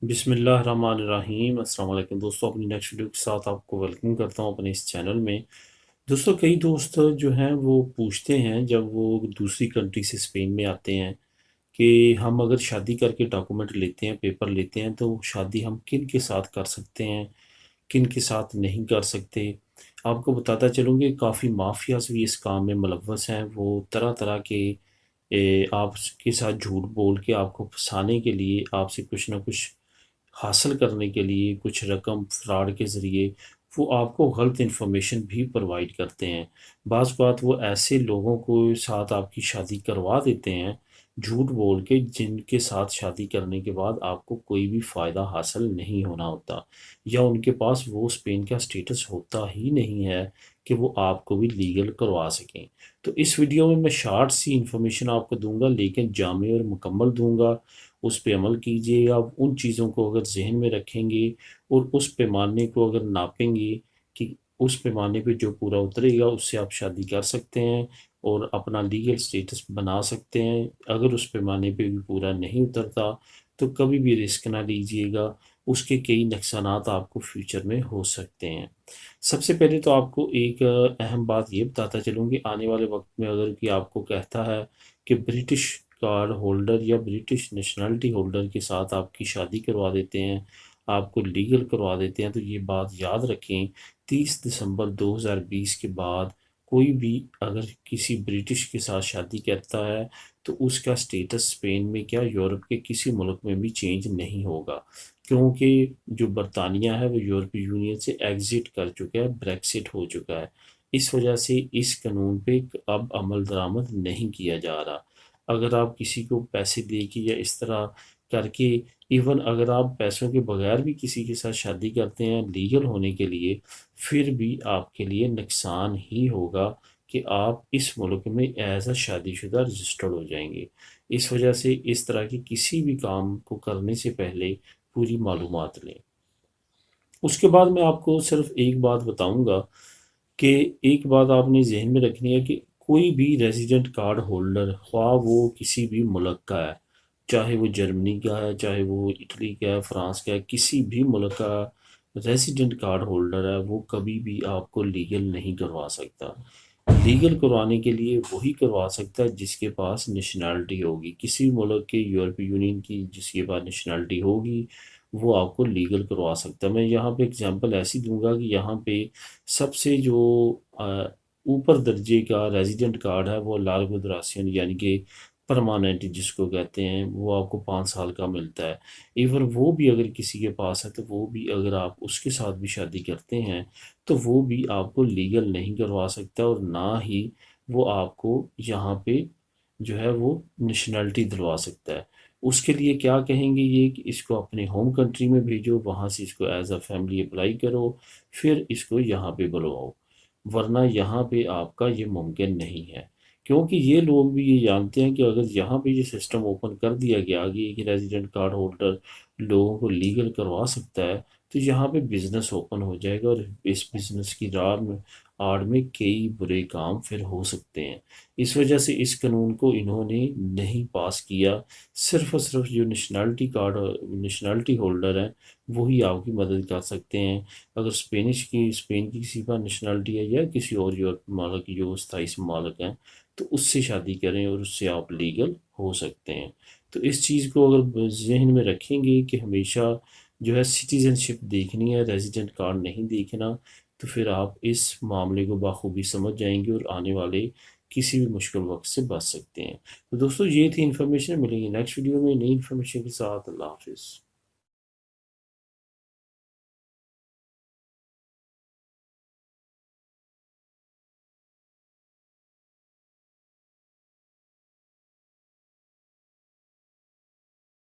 بسم اللہ الرحمن الرحیم۔ السلام علیکم دوستوں، اپنی نیکسٹ ویڈیو کے ساتھ آپ کو ویلکم کرتا ہوں اپنے اس چینل میں۔ دوستوں، کئی دوست جو ہیں وہ پوچھتے ہیں جب وہ دوسری کنٹری سے اسپین میں آتے ہیں کہ ہم اگر شادی کر کے ڈاکومنٹ لیتے ہیں، پیپر لیتے ہیں، تو شادی ہم کن کے ساتھ کر سکتے ہیں، کن کے ساتھ نہیں کر سکتے۔ آپ کو بتاتا چلوں کہ کافی مافیاز بھی اس کام میں ملوث ہیں۔ وہ طرح طرح کے آپ کے ساتھ جھوٹ بول کے آپ کو پھنسانے کے لیے، آپ سے کچھ نہ کچھ حاصل کرنے کے لیے، کچھ رقم فراڈ کے ذریعے وہ آپ کو غلط انفارمیشن بھی پرووائڈ کرتے ہیں۔ بعض بات وہ ایسے لوگوں کو ساتھ آپ کی شادی کروا دیتے ہیں جھوٹ بول کے، جن کے ساتھ شادی کرنے کے بعد آپ کو کوئی بھی فائدہ حاصل نہیں ہونا ہوتا، یا ان کے پاس وہ اسپین کا سٹیٹس ہوتا ہی نہیں ہے کہ وہ آپ کو بھی لیگل کروا سکیں۔ تو اس ویڈیو میں شارٹ سی انفارمیشن آپ کو دوں گا، لیکن جامع اور مکمل دوں گا۔ اس پہ عمل کیجئے۔ آپ ان چیزوں کو اگر ذہن میں رکھیں گے اور اس پیمانے کو اگر ناپیں گے کہ اس پیمانے پہ جو پورا اترے گا اس سے آپ شادی کر سکتے ہیں اور اپنا لیگل سٹیٹس بنا سکتے ہیں۔ اگر اس پیمانے پہ بھی پورا نہیں اترتا تو کبھی بھی رسک نہ لیجئے گا، اس کے کئی نقصانات آپ کو فیوچر میں ہو سکتے ہیں۔ سب سے پہلے تو آپ کو ایک اہم بات یہ بتاتا چلوں کہ آنے والے وقت میں اگر کہ آپ کو کہتا ہے کہ برٹش کارڈ ہولڈر یا برٹش نیشنلٹی ہولڈر کے ساتھ آپ کی شادی کروا دیتے ہیں، آپ کو لیگل کروا دیتے ہیں، تو یہ بات یاد رکھیں، 30 دسمبر 2020 کے بعد کوئی بھی اگر کسی برٹش کے ساتھ شادی کرتا ہے تو اس کا سٹیٹس اسپین میں کیا یورپ کے کسی ملک میں بھی چینج نہیں ہوگا، کیونکہ جو برطانیہ ہے وہ یورپی یونین سے ایگزٹ کر چکا ہے، بریکسٹ ہو چکا ہے۔ اس وجہ سے اس قانون پہ اب عمل درآمد نہیں کیا جا رہا۔ اگر آپ کسی کو پیسے دے کے یا اس طرح کر کے، ایون اگر آپ پیسوں کے بغیر بھی کسی کے ساتھ شادی کرتے ہیں لیگل ہونے کے لیے، پھر بھی آپ کے لیے نقصان ہی ہوگا کہ آپ اس ملک میں ایز اے شادی شدہ رجسٹرڈ ہو جائیں گے۔ اس وجہ سے اس طرح کے کسی بھی کام کو کرنے سے پہلے پوری معلومات لیں۔ اس کے بعد میں آپ کو صرف ایک بات بتاؤں گا کہ ایک بات آپ نے ذہن میں رکھنی ہے کہ کوئی بھی ریزیڈنٹ کارڈ ہولڈر، خواہ وہ کسی بھی ملک کا ہے، چاہے وہ جرمنی کا ہے، چاہے وہ اٹلی کا ہے، فرانس کا ہے، کسی بھی ملک کا ریزیڈنٹ کارڈ ہولڈر ہے، وہ کبھی بھی آپ کو لیگل نہیں کروا سکتا۔ لیگل کروانے کے لیے وہی کروا سکتا ہے جس کے پاس نیشنلٹی ہوگی، کسی ملک کے یورپی یونین کی جس کے پاس نیشنلٹی ہوگی وہ آپ کو لیگل کروا سکتا ہے۔ میں یہاں پہ اگزامپل ایسی دوں گا کہ یہاں پہ سب سے جو اوپر درجے کا ریزیڈنٹ کارڈ ہے وہ لارگو دراسیون، یعنی کہ پرماننٹ جس کو کہتے ہیں، وہ آپ کو 5 سال کا ملتا ہے۔ ایون وہ بھی اگر کسی کے پاس ہے تو وہ بھی اگر آپ اس کے ساتھ بھی شادی کرتے ہیں تو وہ بھی آپ کو لیگل نہیں کروا سکتا، اور نہ ہی وہ آپ کو یہاں پہ جو ہے وہ نیشنلٹی دلوا سکتا ہے۔ اس کے لیے کیا کہیں گے یہ کہ اس کو اپنے ہوم کنٹری میں بھیجو، وہاں سے اس کو ایز اے فیملی اپلائی کرو، پھر اس کو یہاں پہ بلواؤ، ورنہ یہاں پہ آپ کا یہ ممکن نہیں ہے۔ کیونکہ یہ لوگ بھی یہ جانتے ہیں کہ اگر یہاں پہ یہ سسٹم اوپن کر دیا گیا آگے کہ ریزیڈنٹ کارڈ ہولڈر لوگوں کو لیگل کروا سکتا ہے تو یہاں پہ بزنس اوپن ہو جائے گا، اور اس بزنس کی راہ میں آڑ میں کئی برے کام پھر ہو سکتے ہیں۔ اس وجہ سے اس قانون کو انہوں نے نہیں پاس کیا۔ صرف اور صرف جو نیشنلٹی ہولڈر ہیں وہی آپ کی مدد کر سکتے ہیں۔ اگر اسپین کی کسی کا نیشنلٹی ہے یا کسی اور یورپ ممالک کی جو 27 ممالک ہیں تو اس سے شادی کریں اور اس سے آپ لیگل ہو سکتے ہیں۔ تو اس چیز کو اگر ذہن میں رکھیں گے کہ ہمیشہ جو ہے سٹیزن شپ دیکھنی ہے، ریزیڈنٹ کارڈ نہیں دیکھنا، تو پھر آپ اس معاملے کو بخوبی سمجھ جائیں گے اور آنے والے کسی بھی مشکل وقت سے بچ سکتے ہیں۔ تو دوستو، یہ تھی انفارمیشن، ملیں گے نیکسٹ ویڈیو میں نئی انفارمیشن کے ساتھ۔ اللہ حافظ۔